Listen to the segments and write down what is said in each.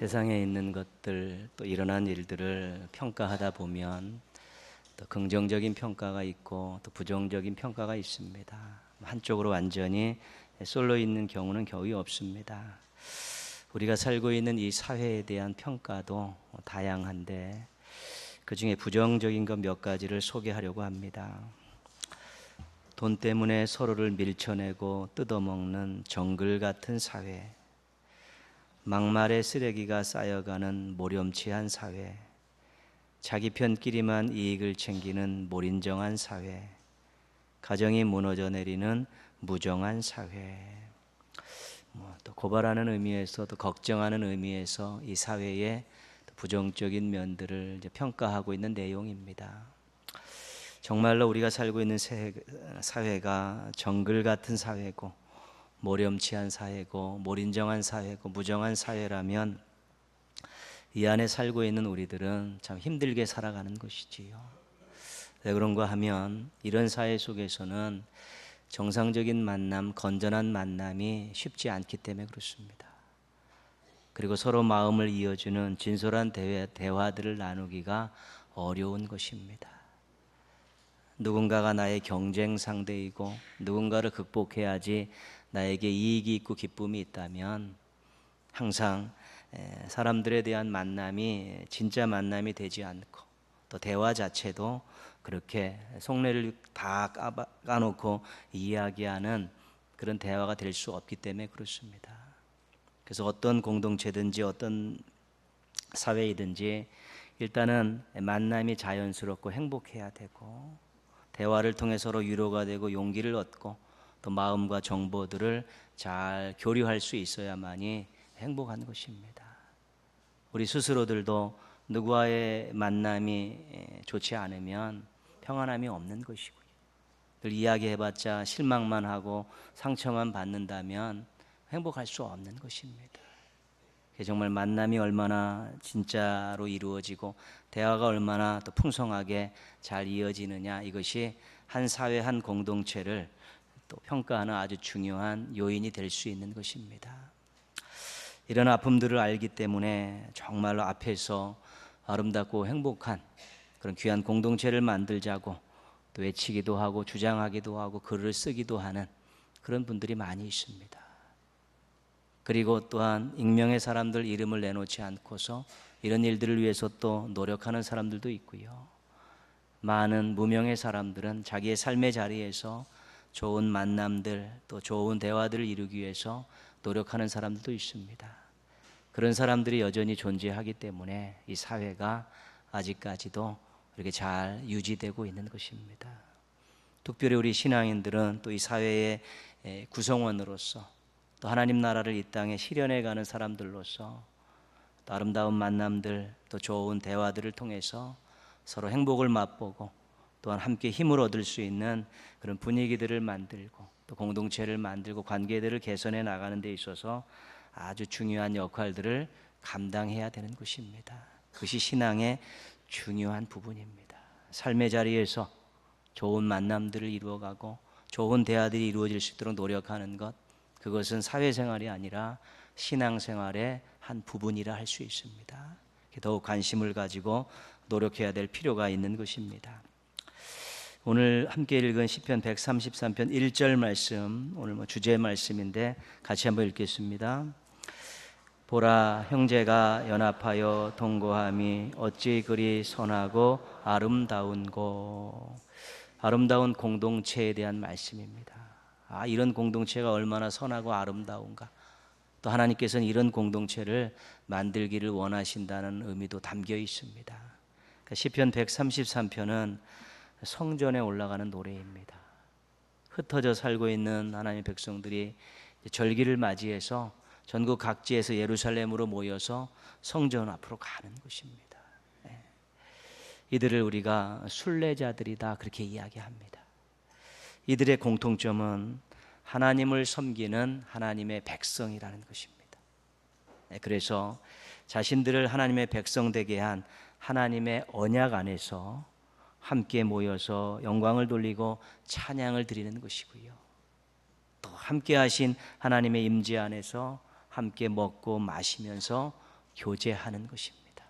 세상에 있는 것들 또 일어난 일들을 평가하다 보면 또 긍정적인 평가가 있고 또 부정적인 평가가 있습니다. 한쪽으로 완전히 쏠려 있는 경우는 거의 없습니다. 우리가 살고 있는 이 사회에 대한 평가도 다양한데 그중에 부정적인 것 몇 가지를 소개하려고 합니다. 돈 때문에 서로를 밀쳐내고 뜯어먹는 정글 같은 사회, 막말의 쓰레기가 쌓여가는 모렴치한 사회, 자기 편끼리만 이익을 챙기는 몰인정한 사회, 가정이 무너져 내리는 무정한 사회, 또 고발하는 의미에서 또 걱정하는 의미에서 이 사회의 부정적인 면들을 이제 평가하고 있는 내용입니다. 정말로 우리가 살고 있는 사회가 정글 같은 사회고 모렴치한 사회고 몰인정한 사회고 무정한 사회라면 이 안에 살고 있는 우리들은 참 힘들게 살아가는 것이지요. 왜 그런가 하면 이런 사회 속에서는 정상적인 만남, 건전한 만남이 쉽지 않기 때문에 그렇습니다. 그리고 서로 마음을 이어주는 진솔한 대화들을 나누기가 어려운 것입니다. 누군가가 나의 경쟁 상대이고 누군가를 극복해야지 나에게 이익이 있고 기쁨이 있다면 항상 사람들에 대한 만남이 진짜 만남이 되지 않고 또 대화 자체도 그렇게 속내를 다 까놓고 이야기하는 그런 대화가 될 수 없기 때문에 그렇습니다. 그래서 어떤 공동체든지 어떤 사회이든지 일단은 만남이 자연스럽고 행복해야 되고 대화를 통해 서로 위로가 되고 용기를 얻고 또 마음과 정보들을 잘 교류할 수 있어야만이 행복한 것입니다. 우리 스스로들도 누구와의 만남이 좋지 않으면 평안함이 없는 것이고요. 늘 이야기해봤자 실망만 하고 상처만 받는다면 행복할 수 없는 것입니다. 정말 만남이 얼마나 진짜로 이루어지고 대화가 얼마나 또 풍성하게 잘 이어지느냐, 이것이 한 사회 한 공동체를 또 평가하는 아주 중요한 요인이 될 수 있는 것입니다. 이런 아픔들을 알기 때문에 정말로 앞에서 아름답고 행복한 그런 귀한 공동체를 만들자고 또 외치기도 하고 주장하기도 하고 글을 쓰기도 하는 그런 분들이 많이 있습니다. 그리고 또한 익명의 사람들 이름을 내놓지 않고서 이런 일들을 위해서 또 노력하는 사람들도 있고요. 많은 무명의 사람들은 자기의 삶의 자리에서 좋은 만남들 또 좋은 대화들을 이루기 위해서 노력하는 사람들도 있습니다. 그런 사람들이 여전히 존재하기 때문에 이 사회가 아직까지도 이렇게 잘 유지되고 있는 것입니다. 특별히 우리 신앙인들은 또 이 사회의 구성원으로서 또 하나님 나라를 이 땅에 실현해가는 사람들로서 또 아름다운 만남들 또 좋은 대화들을 통해서 서로 행복을 맛보고 또한 함께 힘을 얻을 수 있는 그런 분위기들을 만들고 또 공동체를 만들고 관계들을 개선해 나가는 데 있어서 아주 중요한 역할들을 감당해야 되는 것입니다. 그것이 신앙의 중요한 부분입니다. 삶의 자리에서 좋은 만남들을 이루어가고 좋은 대화들이 이루어질 수 있도록 노력하는 것, 그것은 사회생활이 아니라 신앙생활의 한 부분이라 할 수 있습니다. 더욱 관심을 가지고 노력해야 될 필요가 있는 것입니다. 오늘 함께 읽은 시편 133편 1절 말씀, 오늘 주제 말씀인데 같이 한번 읽겠습니다. 보라, 형제가 연합하여 동거함이 어찌 그리 선하고 아름다운고. 아름다운 공동체에 대한 말씀입니다. 이런 공동체가 얼마나 선하고 아름다운가. 또 하나님께서는 이런 공동체를 만들기를 원하신다는 의미도 담겨 있습니다. 시편 133편은 성전에 올라가는 노래입니다. 흩어져 살고 있는 하나님의 백성들이 절기를 맞이해서 전국 각지에서 예루살렘으로 모여서 성전 앞으로 가는 것입니다. 이들을 우리가 순례자들이다 그렇게 이야기합니다. 이들의 공통점은 하나님을 섬기는 하나님의 백성이라는 것입니다. 그래서 자신들을 하나님의 백성 되게 한 하나님의 언약 안에서 함께 모여서 영광을 돌리고 찬양을 드리는 것이고요. 또 함께 하신 하나님의 임재 안에서 함께 먹고 마시면서 교제하는 것입니다.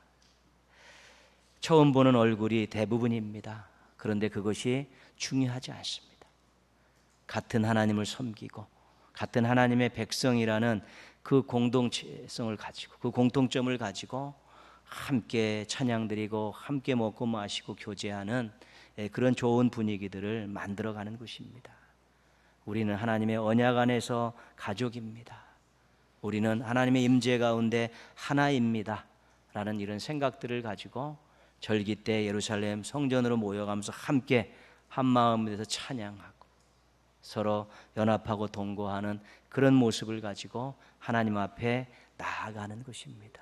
처음 보는 얼굴이 대부분입니다. 그런데 그것이 중요하지 않습니다. 같은 하나님을 섬기고 같은 하나님의 백성이라는 그 공동체성을 가지고, 그 공통점을 가지고 함께 찬양드리고 함께 먹고 마시고 교제하는 그런 좋은 분위기들을 만들어가는 것입니다. 우리는 하나님의 언약 안에서 가족입니다. 우리는 하나님의 임재 가운데 하나입니다 라는 이런 생각들을 가지고 절기 때 예루살렘 성전으로 모여가면서 함께 한 마음이 돼서 찬양하고 서로 연합하고 동거하는 그런 모습을 가지고 하나님 앞에 나아가는 것입니다.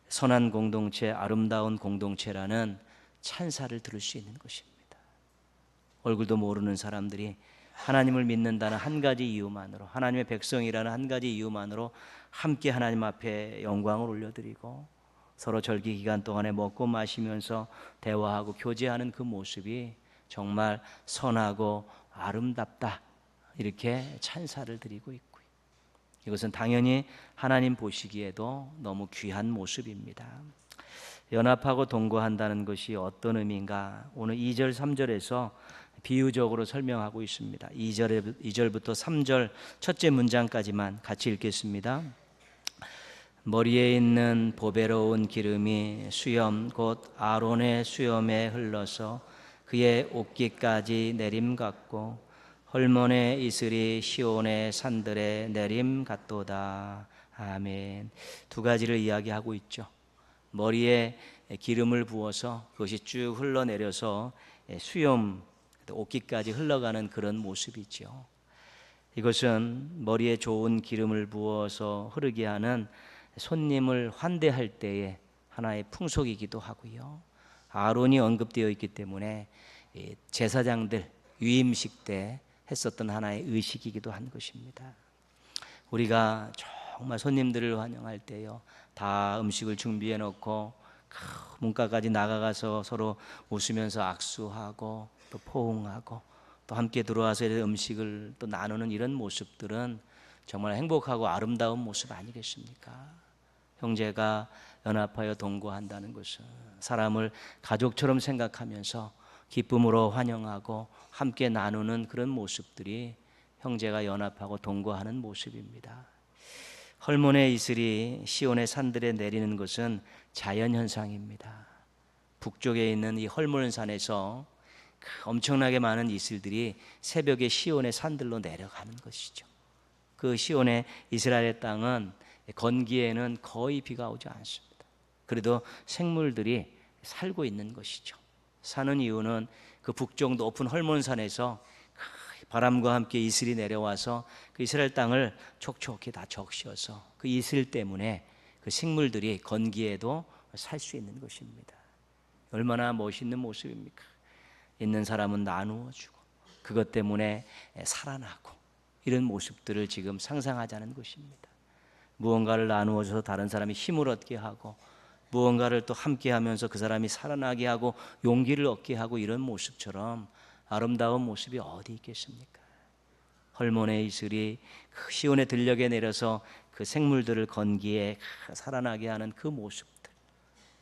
선한 공동체, 아름다운 공동체라는 찬사를 들을 수 있는 것입니다. 얼굴도 모르는 사람들이 하나님을 믿는다는 한 가지 이유만으로, 하나님의 백성이라는 한 가지 이유만으로 함께 하나님 앞에 영광을 올려드리고 서로 절기 기간 동안에 먹고 마시면서 대화하고 교제하는 그 모습이 정말 선하고 아름답다, 이렇게 찬사를 드리고 있고요. 이것은 당연히 하나님 보시기에도 너무 귀한 모습입니다. 연합하고 동거한다는 것이 어떤 의미인가? 오늘 2절 3절에서 비유적으로 설명하고 있습니다. 2절부터 3절 첫째 문장까지만 같이 읽겠습니다. 머리에 있는 보배로운 기름이 수염 곧 아론의 수염에 흘러서 그의 옷깃까지 내림 같고 헐몬의 이슬이 시온의 산들에 내림 같도다. 아멘. 두 가지를 이야기하고 있죠. 머리에 기름을 부어서 그것이 쭉 흘러내려서 수염, 옷깃까지 흘러가는 그런 모습이죠. 이것은 머리에 좋은 기름을 부어서 흐르게 하는 손님을 환대할 때의 하나의 풍속이기도 하고요. 아론이 언급되어 있기 때문에 제사장들 유임식 때 했었던 하나의 의식이기도 한 것입니다. 우리가 정말 손님들을 환영할 때요, 다 음식을 준비해 놓고 문가까지 나가가서 서로 웃으면서 악수하고 또 포옹하고 또 함께 들어와서 음식을 또 나누는 이런 모습들은 정말 행복하고 아름다운 모습 아니겠습니까? 형제가 연합하여 동거한다는 것은 사람을 가족처럼 생각하면서 기쁨으로 환영하고 함께 나누는 그런 모습들이 형제가 연합하고 동거하는 모습입니다. 헐몬의 이슬이 시온의 산들에 내리는 것은 자연현상입니다. 북쪽에 있는 이 헐몬 산에서 엄청나게 많은 이슬들이 새벽에 시온의 산들로 내려가는 것이죠. 그 시온의 이스라엘의 땅은 건기에는 거의 비가 오지 않습니다. 그래도 생물들이 살고 있는 것이죠. 사는 이유는 그 북쪽 높은 헐몬산에서 바람과 함께 이슬이 내려와서 그 이스라엘 땅을 촉촉히 다 적셔서 그 이슬 때문에 그 식물들이 건기에도 살 수 있는 것입니다. 얼마나 멋있는 모습입니까? 있는 사람은 나누어 주고 그것 때문에 살아나고 이런 모습들을 지금 상상하자는 것입니다. 무언가를 나누어 줘서 다른 사람이 힘을 얻게 하고 무언가를 또 함께 하면서 그 사람이 살아나게 하고 용기를 얻게 하고 이런 모습처럼 아름다운 모습이 어디 있겠습니까? 헐몬의 이슬이 그 시온의 들녘에 내려서 그 생물들을 건기에 살아나게 하는 그 모습들,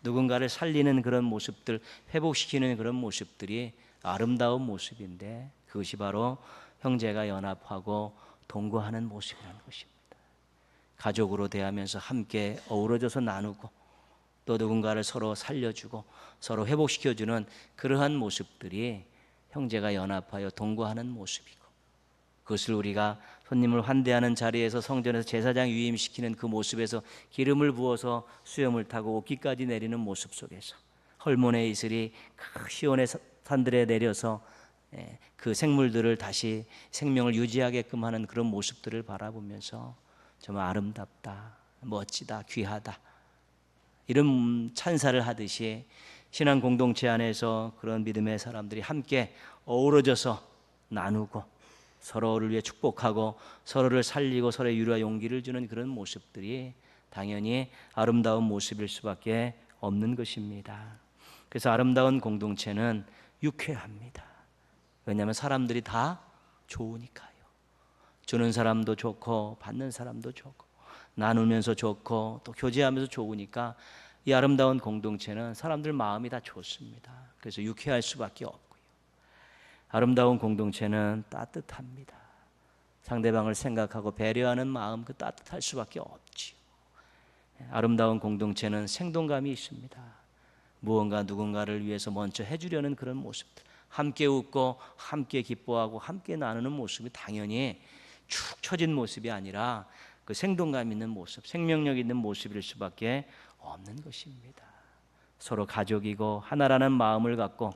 누군가를 살리는 그런 모습들, 회복시키는 그런 모습들이 아름다운 모습인데 그것이 바로 형제가 연합하고 동거하는 모습이라는 것입니다. 가족으로 대하면서 함께 어우러져서 나누고 또 누군가를 서로 살려주고 서로 회복시켜주는 그러한 모습들이 형제가 연합하여 동거하는 모습이고, 그것을 우리가 손님을 환대하는 자리에서 성전에서 제사장 유임시키는 그 모습에서 기름을 부어서 수염을 타고 옷깃까지 내리는 모습 속에서 헐몬의 이슬이 시온의 산들에 내려서 그 생물들을 다시 생명을 유지하게끔 하는 그런 모습들을 바라보면서 정말 아름답다, 멋지다, 귀하다 이런 찬사를 하듯이 신앙 공동체 안에서 그런 믿음의 사람들이 함께 어우러져서 나누고 서로를 위해 축복하고 서로를 살리고 서로의 위로와 용기를 주는 그런 모습들이 당연히 아름다운 모습일 수밖에 없는 것입니다. 그래서 아름다운 공동체는 유쾌합니다. 왜냐하면 사람들이 다 좋으니까요. 주는 사람도 좋고 받는 사람도 좋고 나누면서 좋고 또 교제하면서 좋으니까 이 아름다운 공동체는 사람들 마음이 다 좋습니다. 그래서 유쾌할 수밖에 없고요. 아름다운 공동체는 따뜻합니다. 상대방을 생각하고 배려하는 마음, 그 따뜻할 수밖에 없지요. 아름다운 공동체는 생동감이 있습니다. 무언가 누군가를 위해서 먼저 해주려는 그런 모습들, 함께 웃고 함께 기뻐하고 함께 나누는 모습이 당연히 축 처진 모습이 아니라 그 생동감 있는 모습, 생명력 있는 모습일 수밖에 없는 것입니다. 서로 가족이고 하나라는 마음을 갖고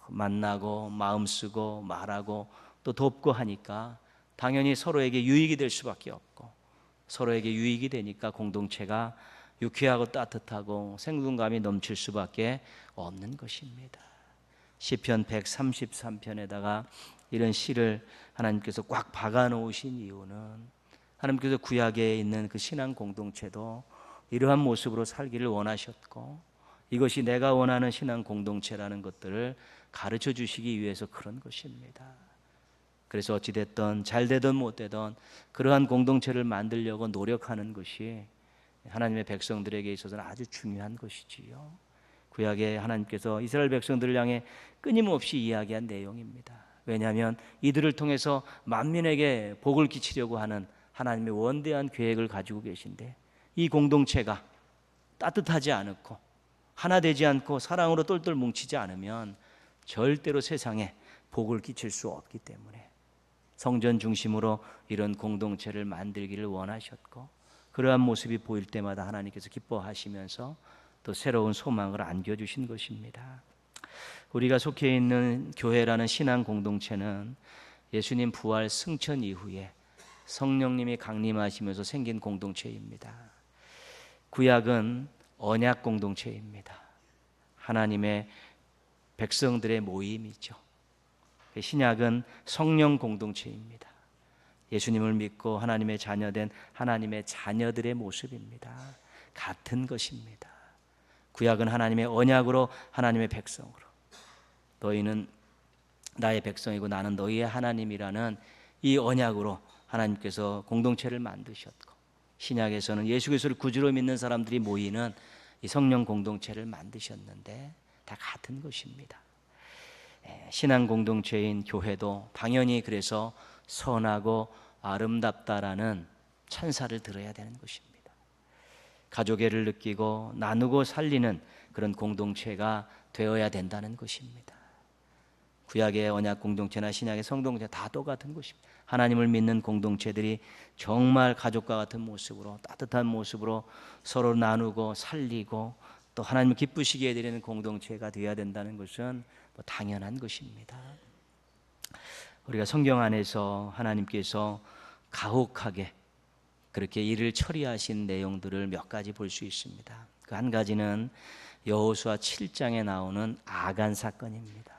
만나고 마음 쓰고 말하고 또 돕고 하니까 당연히 서로에게 유익이 될 수밖에 없고, 서로에게 유익이 되니까 공동체가 유쾌하고 따뜻하고 생동감이 넘칠 수밖에 없는 것입니다. 시편 133편에다가 이런 시를 하나님께서 꽉 박아 놓으신 이유는 하나님께서 구약에 있는 그 신앙 공동체도 이러한 모습으로 살기를 원하셨고, 이것이 내가 원하는 신앙 공동체라는 것들을 가르쳐 주시기 위해서 그런 것입니다. 그래서 어찌됐든 잘 되든 못 되든 그러한 공동체를 만들려고 노력하는 것이 하나님의 백성들에게 있어서는 아주 중요한 것이지요. 구약에 하나님께서 이스라엘 백성들을 향해 끊임없이 이야기한 내용입니다. 왜냐하면 이들을 통해서 만민에게 복을 끼치려고 하는 하나님의 원대한 계획을 가지고 계신데, 이 공동체가 따뜻하지 않고 하나 되지 않고 사랑으로 똘똘 뭉치지 않으면 절대로 세상에 복을 끼칠 수 없기 때문에 성전 중심으로 이런 공동체를 만들기를 원하셨고, 그러한 모습이 보일 때마다 하나님께서 기뻐하시면서 또 새로운 소망을 안겨주신 것입니다. 우리가 속해 있는 교회라는 신앙 공동체는 예수님 부활 승천 이후에 성령님이 강림하시면서 생긴 공동체입니다. 구약은 언약 공동체입니다. 하나님의 백성들의 모임이죠. 신약은 성령 공동체입니다. 예수님을 믿고 하나님의 자녀된 하나님의 자녀들의 모습입니다. 같은 것입니다. 구약은 하나님의 언약으로 하나님의 백성으로, 너희는 나의 백성이고 나는 너희의 하나님이라는 이 언약으로 하나님께서 공동체를 만드셨고, 신약에서는 예수 그리스도를 구주로 믿는 사람들이 모이는 이 성령 공동체를 만드셨는데 다 같은 것입니다. 신앙 공동체인 교회도 당연히 그래서 선하고 아름답다라는 찬사를 들어야 되는 것입니다. 가족애를 느끼고 나누고 살리는 그런 공동체가 되어야 된다는 것입니다. 구약의 언약 공동체나 신약의 성동체 다 똑같은 것입니다. 하나님을 믿는 공동체들이 정말 가족과 같은 모습으로, 따뜻한 모습으로 서로 나누고 살리고 또 하나님을 기쁘시게 해드리는 공동체가 되어야 된다는 것은 당연한 것입니다. 우리가 성경 안에서 하나님께서 가혹하게 그렇게 일을 처리하신 내용들을 몇 가지 볼 수 있습니다. 그 한 가지는 여호수아 7장에 나오는 아간 사건입니다.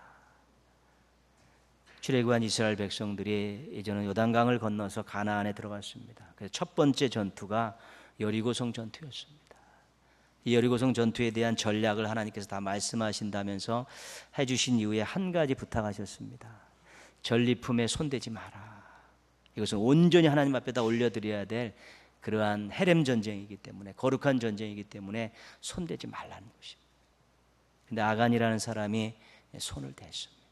출애굽한 이스라엘 백성들이 이제는 요단강을 건너서 가나안에 들어갔습니다. 그래서 첫 번째 전투가 여리고성 전투였습니다. 이 여리고성 전투에 대한 전략을 하나님께서 다 말씀하신다면서 해주신 이후에 한 가지 부탁하셨습니다. 전리품에 손대지 마라. 이것은 온전히 하나님 앞에다 올려드려야 될 그러한 헤렘 전쟁이기 때문에, 거룩한 전쟁이기 때문에 손대지 말라는 것입니다. 근데 아간이라는 사람이 손을 댔습니다.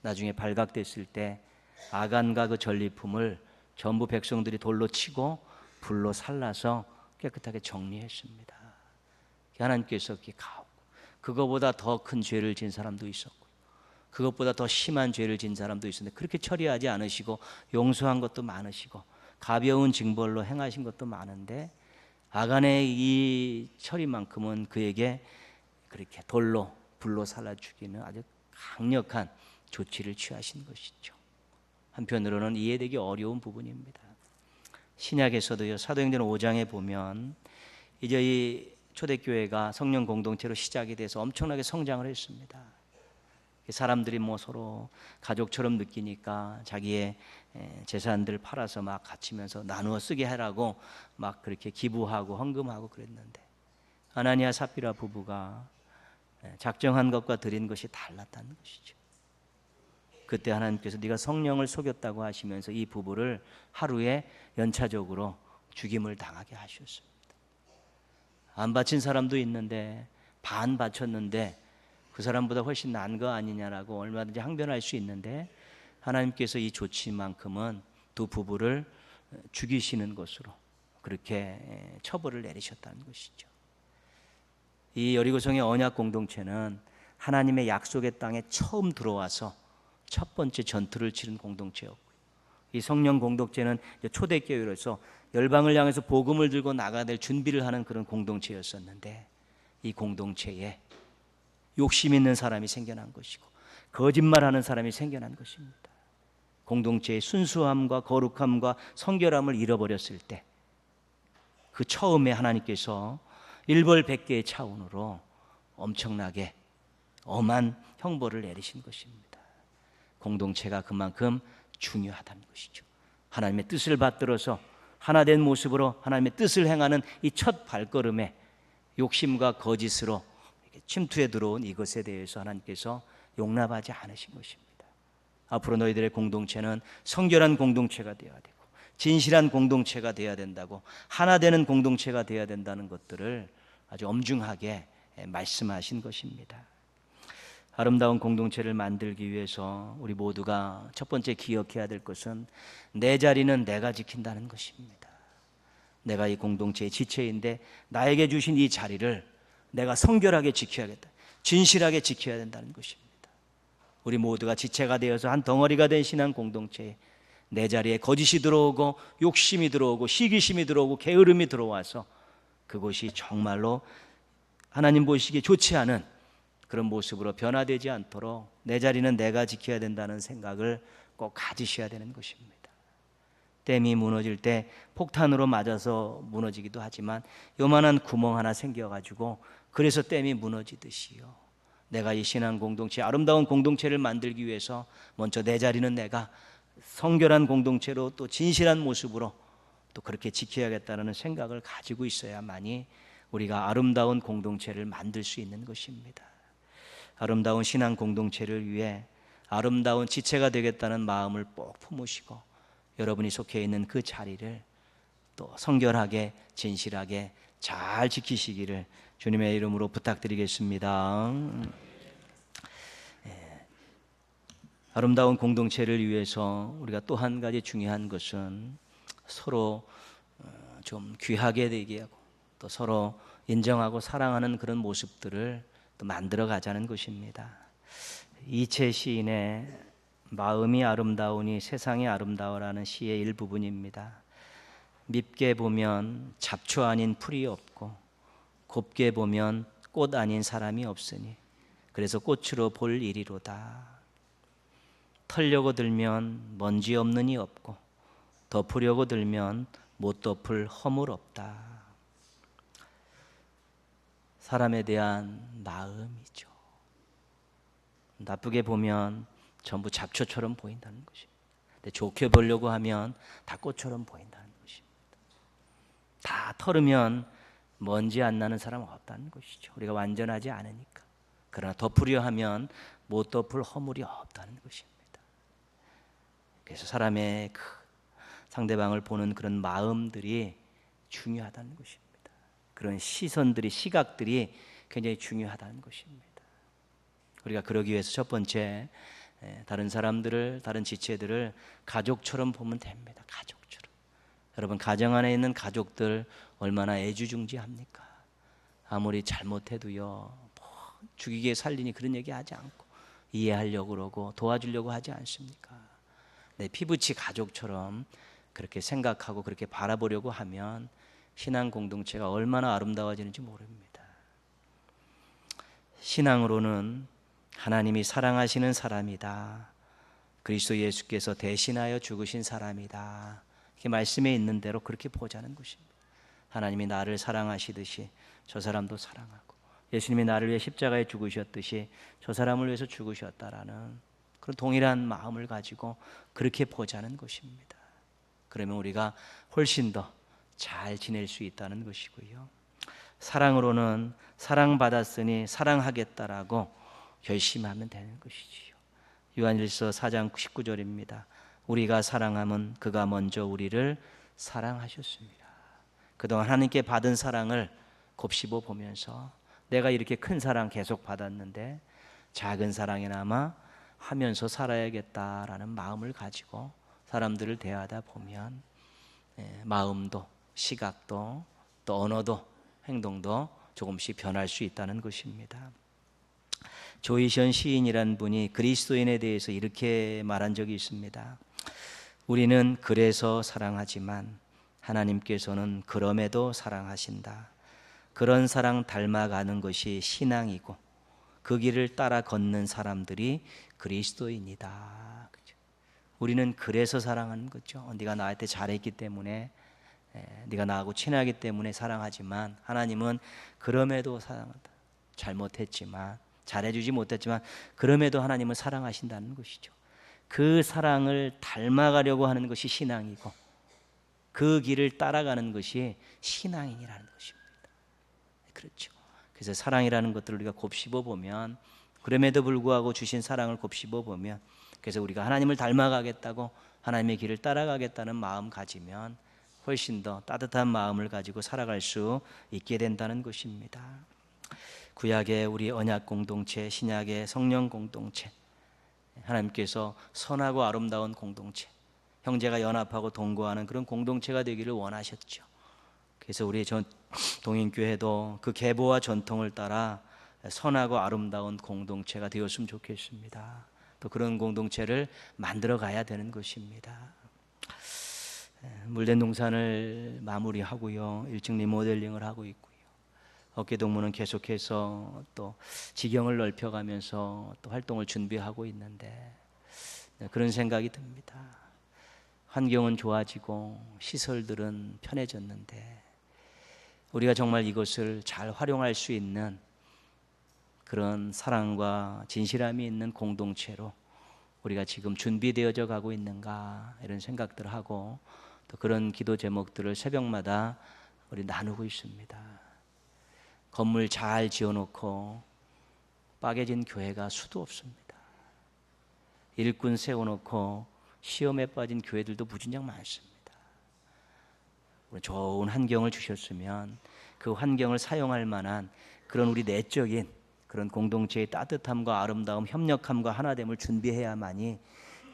나중에 발각됐을 때 아간과 그 전리품을 전부 백성들이 돌로 치고 불로 살라서 깨끗하게 정리했습니다. 하나님께서 이렇게 가오고, 그거보다 더 큰 죄를 진 사람도 있었고, 그것보다 더 심한 죄를 진 사람도 있었는데 그렇게 처리하지 않으시고 용서한 것도 많으시고 가벼운 징벌로 행하신 것도 많은데, 아간의 이 처리만큼은 그에게 그렇게 돌로 불로 살라 죽이는 아주 강력한 조치를 취하신 것이죠. 한편으로는 이해되기 어려운 부분입니다. 신약에서도요, 사도행전 5장에 보면 이제 이 초대교회가 성령 공동체로 시작이 돼서 엄청나게 성장을 했습니다. 사람들이 서로 가족처럼 느끼니까 자기의 재산들 팔아서 막 갇히면서 나누어 쓰게 하라고 막 그렇게 기부하고 헌금하고 그랬는데, 아나니아 삽비라 부부가 작정한 것과 드린 것이 달랐다는 것이죠. 그때 하나님께서 네가 성령을 속였다고 하시면서 이 부부를 하루에 연차적으로 죽임을 당하게 하셨습니다. 안 바친 사람도 있는데 반 바쳤는데 그 사람보다 훨씬 나은 거 아니냐라고 얼마든지 항변할 수 있는데 하나님께서 이 조치만큼은 두 부부를 죽이시는 것으로 그렇게 처벌을 내리셨다는 것이죠. 이 여리고성의 언약 공동체는 하나님의 약속의 땅에 처음 들어와서 첫 번째 전투를 치른 공동체였고요. 이 성령 공동체는 초대교회로서 열방을 향해서 복음을 들고 나가야 될 준비를 하는 그런 공동체였었는데 이 공동체에 욕심 있는 사람이 생겨난 것이고 거짓말하는 사람이 생겨난 것입니다. 공동체의 순수함과 거룩함과 성결함을 잃어버렸을 때 그 처음에 하나님께서 일벌백계의 차원으로 엄청나게 엄한 형벌을 내리신 것입니다. 공동체가 그만큼 중요하다는 것이죠. 하나님의 뜻을 받들어서 하나된 모습으로 하나님의 뜻을 행하는 이 첫 발걸음에 욕심과 거짓으로 침투해 들어온 이것에 대해서 하나님께서 용납하지 않으신 것입니다. 앞으로 너희들의 공동체는 성결한 공동체가 되어야 되고 진실한 공동체가 되어야 된다고, 하나 되는 공동체가 되어야 된다는 것들을 아주 엄중하게 말씀하신 것입니다. 아름다운 공동체를 만들기 위해서 우리 모두가 첫 번째 기억해야 될 것은 내 자리는 내가 지킨다는 것입니다. 내가 이 공동체의 지체인데 나에게 주신 이 자리를 내가 성결하게 지켜야겠다, 진실하게 지켜야 된다는 것입니다. 우리 모두가 지체가 되어서 한 덩어리가 된 신앙 공동체에 내 자리에 거짓이 들어오고 욕심이 들어오고 시기심이 들어오고 게으름이 들어와서 그것이 정말로 하나님 보시기에 좋지 않은 그런 모습으로 변화되지 않도록 내 자리는 내가 지켜야 된다는 생각을 꼭 가지셔야 되는 것입니다. 댐이 무너질 때 폭탄으로 맞아서 무너지기도 하지만 요만한 구멍 하나 생겨가지고 그래서 댐이 무너지듯이요, 내가 이 신앙 공동체, 아름다운 공동체를 만들기 위해서 먼저 내 자리는 내가 성결한 공동체로 또 진실한 모습으로 또 그렇게 지켜야겠다는 생각을 가지고 있어야만이 우리가 아름다운 공동체를 만들 수 있는 것입니다. 아름다운 신앙 공동체를 위해 아름다운 지체가 되겠다는 마음을 꼭 품으시고 여러분이 속해 있는 그 자리를 또 성결하게 진실하게 잘 지키시기를 주님의 이름으로 부탁드리겠습니다. 아름다운 공동체를 위해서 우리가 또 한 가지 중요한 것은 서로 좀 귀하게 되게 하고 또 서로 인정하고 사랑하는 그런 모습들을 또 만들어 가자는 것입니다. 이채 시인의 마음이 아름다우니 세상이 아름다워라는 시의 일부분입니다. 밉게 보면 잡초 아닌 풀이 없고 곱게 보면 꽃 아닌 사람이 없으니 그래서 꽃으로 볼 일이로다. 털려고 들면 먼지 없는 이 없고 덮으려고 들면 못 덮을 허물 없다. 사람에 대한 마음이죠. 나쁘게 보면 전부 잡초처럼 보인다는 것입니다. 근데 좋게 보려고 하면 다 꽃처럼 보인다는 것입니다. 다 털으면 먼지 안 나는 사람은 없다는 것이죠. 우리가 완전하지 않으니까. 그러나 덮으려 하면 못 덮을 허물이 없다는 것입니다. 그래서 사람의 상대방을 보는 그런 마음들이 중요하다는 것입니다. 그런 시선들이, 시각들이 굉장히 중요하다는 것입니다. 우리가 그러기 위해서 첫 번째, 다른 사람들을, 다른 지체들을 가족처럼 보면 됩니다. 가족처럼. 여러분, 가정 안에 있는 가족들 얼마나 애지중지합니까? 아무리 잘못해도요, 뭐 죽이게 살리니 그런 얘기 하지 않고 이해하려고 그러고 도와주려고 하지 않습니까? 내 피부치 가족처럼 그렇게 생각하고 그렇게 바라보려고 하면 신앙 공동체가 얼마나 아름다워지는지 모릅니다. 신앙으로는 하나님이 사랑하시는 사람이다, 그리스도 예수께서 대신하여 죽으신 사람이다, 이렇게 말씀에 있는 대로 그렇게 보자는 것입니다. 하나님이 나를 사랑하시듯이 저 사람도 사랑하고 예수님이 나를 위해 십자가에 죽으셨듯이 저 사람을 위해서 죽으셨다라는 그런 동일한 마음을 가지고 그렇게 보자는 것입니다. 그러면 우리가 훨씬 더 잘 지낼 수 있다는 것이고요. 사랑으로는 사랑받았으니 사랑하겠다라고 결심하면 되는 것이지요. 요한일서 4장 19절입니다. 우리가 사랑함은 그가 먼저 우리를 사랑하셨습니다. 그동안 하나님께 받은 사랑을 곱씹어 보면서 내가 이렇게 큰 사랑 계속 받았는데 작은 사랑이나마 하면서 살아야겠다라는 마음을 가지고 사람들을 대하다 보면 마음도 시각도 또 언어도 행동도 조금씩 변할 수 있다는 것입니다. 조이션 시인이라는 분이 그리스도인에 대해서 이렇게 말한 적이 있습니다. 우리는 그래서 사랑하지만 하나님께서는 그럼에도 사랑하신다. 그런 사랑 닮아가는 것이 신앙이고 그 길을 따라 걷는 사람들이 그리스도인이다. 우리는 그래서 사랑하는 거죠. 네가 나한테 잘했기 때문에, 네가 나하고 친하기 때문에 사랑하지만 하나님은 그럼에도 사랑한다. 잘못했지만, 잘해주지 못했지만 그럼에도 하나님은 사랑하신다는 것이죠. 그 사랑을 닮아가려고 하는 것이 신앙이고 그 길을 따라가는 것이 신앙인이라는 것입니다. 그렇죠. 그래서 사랑이라는 것들을 우리가 곱씹어 보면, 그럼에도 불구하고 주신 사랑을 곱씹어 보면, 그래서 우리가 하나님을 닮아가겠다고 하나님의 길을 따라가겠다는 마음 가지면 훨씬 더 따뜻한 마음을 가지고 살아갈 수 있게 된다는 것입니다. 구약의 우리 언약 공동체, 신약의 성령 공동체, 하나님께서 선하고 아름다운 공동체, 형제가 연합하고 동거하는 그런 공동체가 되기를 원하셨죠. 그래서 우리 동인교회도 그 계보와 전통을 따라 선하고 아름다운 공동체가 되었으면 좋겠습니다. 또 그런 공동체를 만들어 가야 되는 것입니다. 물된 농산을 마무리하고요, 1층 리모델링을 하고 있고요, 어깨동무는 계속해서 또 지경을 넓혀가면서 또 활동을 준비하고 있는데 그런 생각이 듭니다. 환경은 좋아지고 시설들은 편해졌는데 우리가 정말 이것을 잘 활용할 수 있는 그런 사랑과 진실함이 있는 공동체로 우리가 지금 준비되어져 가고 있는가, 이런 생각들을 하고 또 그런 기도 제목들을 새벽마다 우리 나누고 있습니다. 건물 잘 지어놓고 빠개진 교회가 수도 없습니다. 일꾼 세워놓고 시험에 빠진 교회들도 무진장 많습니다. 좋은 환경을 주셨으면 그 환경을 사용할 만한 그런 우리 내적인 그런 공동체의 따뜻함과 아름다움, 협력함과 하나됨을 준비해야만이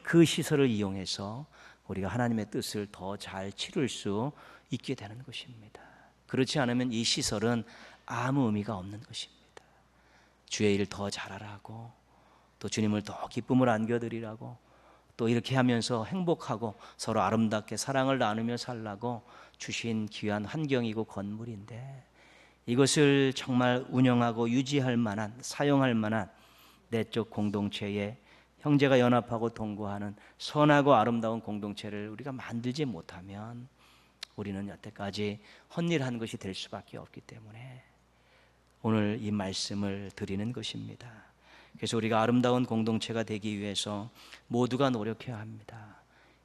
그 시설을 이용해서 우리가 하나님의 뜻을 더 잘 치룰 수 있게 되는 것입니다. 그렇지 않으면 이 시설은 아무 의미가 없는 것입니다. 주의 일 더 잘하라고, 또 주님을 더 기쁨을 안겨드리라고, 또 이렇게 하면서 행복하고 서로 아름답게 사랑을 나누며 살라고 주신 귀한 환경이고 건물인데, 이것을 정말 운영하고 유지할 만한, 사용할 만한 내적 공동체에 형제가 연합하고 동거하는 선하고 아름다운 공동체를 우리가 만들지 못하면 우리는 여태까지 헛일한 것이 될 수밖에 없기 때문에 오늘 이 말씀을 드리는 것입니다. 그래서 우리가 아름다운 공동체가 되기 위해서 모두가 노력해야 합니다.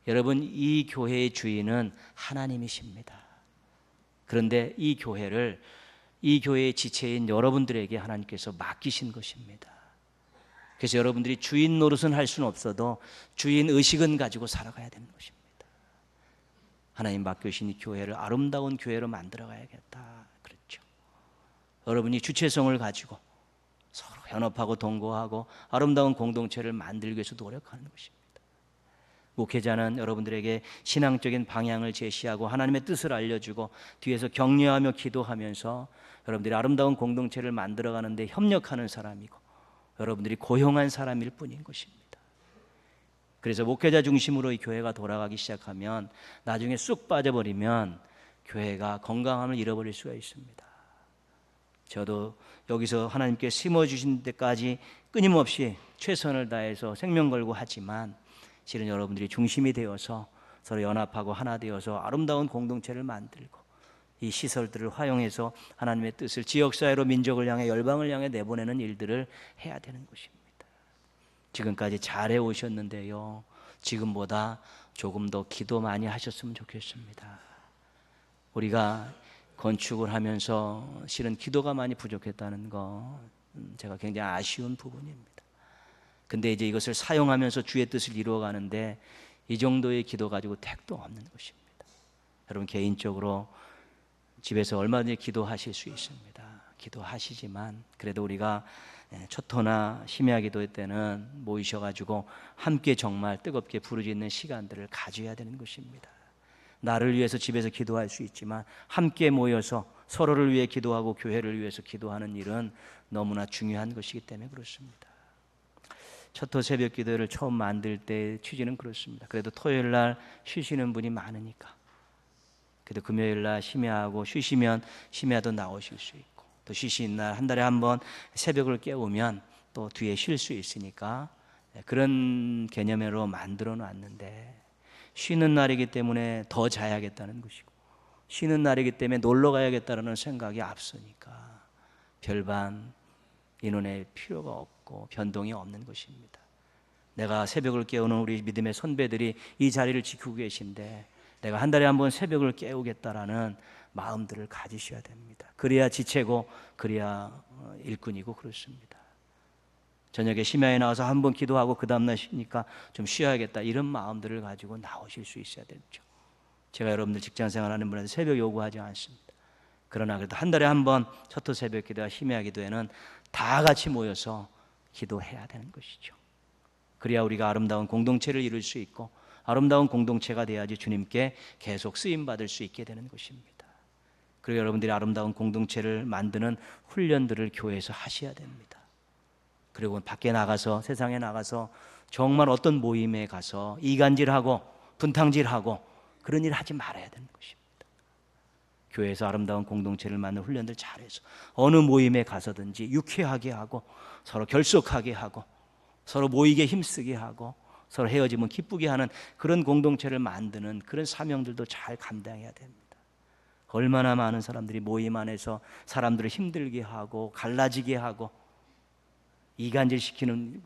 여러분, 이 교회의 주인은 하나님이십니다. 그런데 이 교회를, 이 교회의 지체인 여러분들에게 하나님께서 맡기신 것입니다. 그래서 여러분들이 주인 노릇은 할 수는 없어도 주인 의식은 가지고 살아가야 되는 것입니다. 하나님 맡겨주신 이 교회를 아름다운 교회로 만들어 가야겠다, 그렇죠. 여러분이 주체성을 가지고 서로 연합하고 동거하고 아름다운 공동체를 만들기 위해서 노력하는 것입니다. 목회자는 여러분들에게 신앙적인 방향을 제시하고 하나님의 뜻을 알려주고 뒤에서 격려하며 기도하면서 여러분들이 아름다운 공동체를 만들어가는 데 협력하는 사람이고 여러분들이 고용한 사람일 뿐인 것입니다. 그래서 목회자 중심으로 이 교회가 돌아가기 시작하면 나중에 쑥 빠져버리면 교회가 건강함을 잃어버릴 수가 있습니다. 저도 여기서 하나님께 심어주신 데까지 끊임없이 최선을 다해서 생명 걸고 하지만 실은 여러분들이 중심이 되어서 서로 연합하고 하나 되어서 아름다운 공동체를 만들고 이 시설들을 활용해서 하나님의 뜻을 지역사회로 민족을 향해 열방을 향해 내보내는 일들을 해야 되는 것입니다. 지금까지 잘해 오셨는데요, 지금보다 조금 더 기도 많이 하셨으면 좋겠습니다. 우리가 건축을 하면서 실은 기도가 많이 부족했다는 거 제가 굉장히 아쉬운 부분입니다. 근데 이제 이것을 사용하면서 주의 뜻을 이루어가는데 이 정도의 기도 가지고 택도 없는 것입니다. 여러분 개인적으로 집에서 얼마든지 기도하실 수 있습니다. 기도하시지만 그래도 우리가 초토나 심야 기도회 때는 모이셔가지고 함께 정말 뜨겁게 부르짖는 시간들을 가져야 되는 것입니다. 나를 위해서 집에서 기도할 수 있지만 함께 모여서 서로를 위해 기도하고 교회를 위해서 기도하는 일은 너무나 중요한 것이기 때문에 그렇습니다. 초토 새벽 기도를 처음 만들 때 취지는 그렇습니다. 그래도 토요일 날 쉬시는 분이 많으니까, 그래도 금요일 날 심야하고 쉬시면 심야도 나오실 수 있고, 또 쉬시는 날 한 달에 한 번 새벽을 깨우면 또 뒤에 쉴 수 있으니까 그런 개념으로 만들어 놨는데, 쉬는 날이기 때문에 더 자야겠다는 것이고, 쉬는 날이기 때문에 놀러 가야겠다는 생각이 앞서니까 별반 인원의 필요가 없고 변동이 없는 것입니다. 내가 새벽을 깨우는 우리 믿음의 선배들이 이 자리를 지키고 계신데, 내가 한 달에 한 번 새벽을 깨우겠다라는 마음들을 가지셔야 됩니다. 그래야 지체고 그래야 일꾼이고 그렇습니다. 저녁에 심야에 나와서 한 번 기도하고 그 다음날 쉬니까 좀 쉬어야겠다, 이런 마음들을 가지고 나오실 수 있어야 되죠. 제가 여러분들 직장생활하는 분한테 새벽 요구하지 않습니다. 그러나 그래도 한 달에 한 번 초토 새벽 기도와 심야 기도에는 다 같이 모여서 기도해야 되는 것이죠. 그래야 우리가 아름다운 공동체를 이룰 수 있고, 아름다운 공동체가 돼야지 주님께 계속 쓰임받을 수 있게 되는 것입니다. 그리고 여러분들이 아름다운 공동체를 만드는 훈련들을 교회에서 하셔야 됩니다. 그리고 밖에 나가서, 세상에 나가서 정말 어떤 모임에 가서 이간질하고 분탕질하고 그런 일 하지 말아야 되는 것입니다. 교회에서 아름다운 공동체를 만드는 훈련들 잘해서 어느 모임에 가서든지 유쾌하게 하고, 서로 결속하게 하고, 서로 모이게 힘쓰게 하고, 서로 헤어지면 기쁘게 하는 그런 공동체를 만드는 그런 사명들도 잘 감당해야 됩니다. 얼마나 많은 사람들이 모임 안에서 사람들을 힘들게 하고 갈라지게 하고 이간질시키는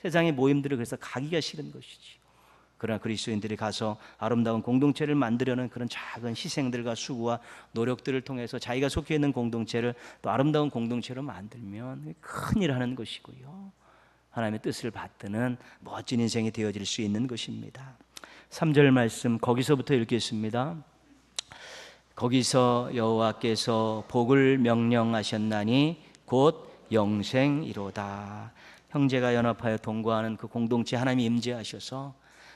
세상의 모임들을 그래서 가기가 싫은 것이지. 그러나 그리스도인들이 가서 아름다운 공동체를 만들려는 그런 작은 희생들과 수고와 노력들을 통해서 자기가 속해 있는 공동체를 또 아름다운 공동체로 만들면 큰일 하는 것이고요, 하나님의 뜻을 받드는 멋진 인생이 되어질 수 있는 것입니다. 3절 말씀 거기서부터 읽겠습니다. 거기서 여호와께서 복을 명령하셨나니 곧 영생이로다. 형제가 연합하여 동거하는 그 공동체 하나님이 임재하셔서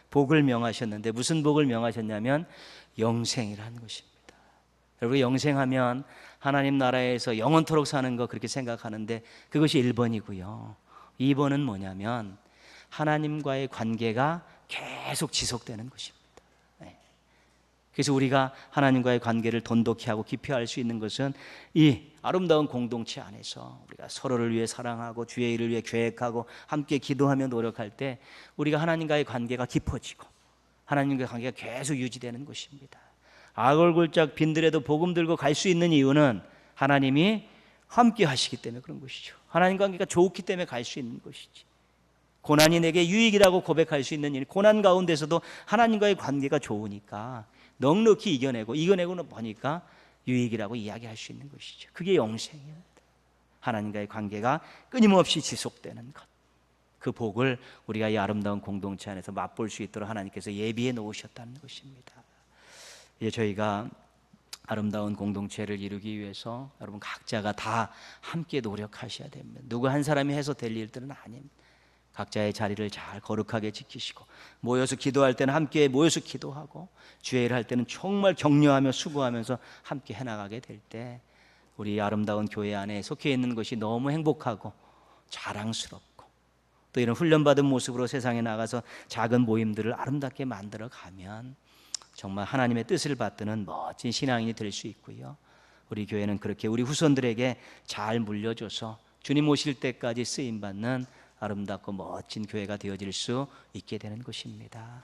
복을 명하셨는데, 무슨 복을 명하셨냐면 영생이라는 것입니다. 여러분, 영생하면 하나님 나라에서 영원토록 사는 거 그렇게 생각하는데 그것이 1번이고요. 2번은 뭐냐면 하나님과의 관계가 계속 지속되는 것입니다. 그래서 우리가 하나님과의 관계를 돈독히 하고 깊이 할 수 있는 것은 이 아름다운 공동체 안에서 우리가 서로를 위해 사랑하고 주의 일을 위해 계획하고 함께 기도하며 노력할 때 우리가 하나님과의 관계가 깊어지고 하나님과의 관계가 계속 유지되는 것입니다. 악얼굴짝 빈들에도 복음 들고 갈 수 있는 이유는 하나님이 함께 하시기 때문에 그런 것이죠. 하나님 관계가 좋기 때문에 갈 수 있는 것이지. 고난이 내게 유익이라고 고백할 수 있는 일, 고난 가운데서도 하나님과의 관계가 좋으니까 넉넉히 이겨내고는 보니까 유익이라고 이야기할 수 있는 것이죠. 그게 영생입니다. 하나님과의 관계가 끊임없이 지속되는 것, 그 복을 우리가 이 아름다운 공동체 안에서 맛볼 수 있도록 하나님께서 예비해 놓으셨다는 것입니다. 이제 저희가 아름다운 공동체를 이루기 위해서 여러분 각자가 다 함께 노력하셔야 됩니다. 누구 한 사람이 해서 될 일들은 아닙니다. 각자의 자리를 잘 거룩하게 지키시고, 모여서 기도할 때는 함께 모여서 기도하고, 주의 일을 할 때는 정말 격려하며 수고하면서 함께 해나가게 될 때 우리 아름다운 교회 안에 속해 있는 것이 너무 행복하고 자랑스럽고, 또 이런 훈련받은 모습으로 세상에 나가서 작은 모임들을 아름답게 만들어 가면 정말 하나님의 뜻을 받드는 멋진 신앙인이 될 수 있고요, 우리 교회는 그렇게 우리 후손들에게 잘 물려줘서 주님 오실 때까지 쓰임받는 아름답고 멋진 교회가 되어질 수 있게 되는 것입니다.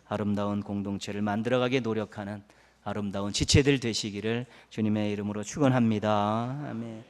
아름다운 공동체를 만들어가게 노력하는 아름다운 지체들 되시기를 주님의 이름으로 축원합니다. 아멘.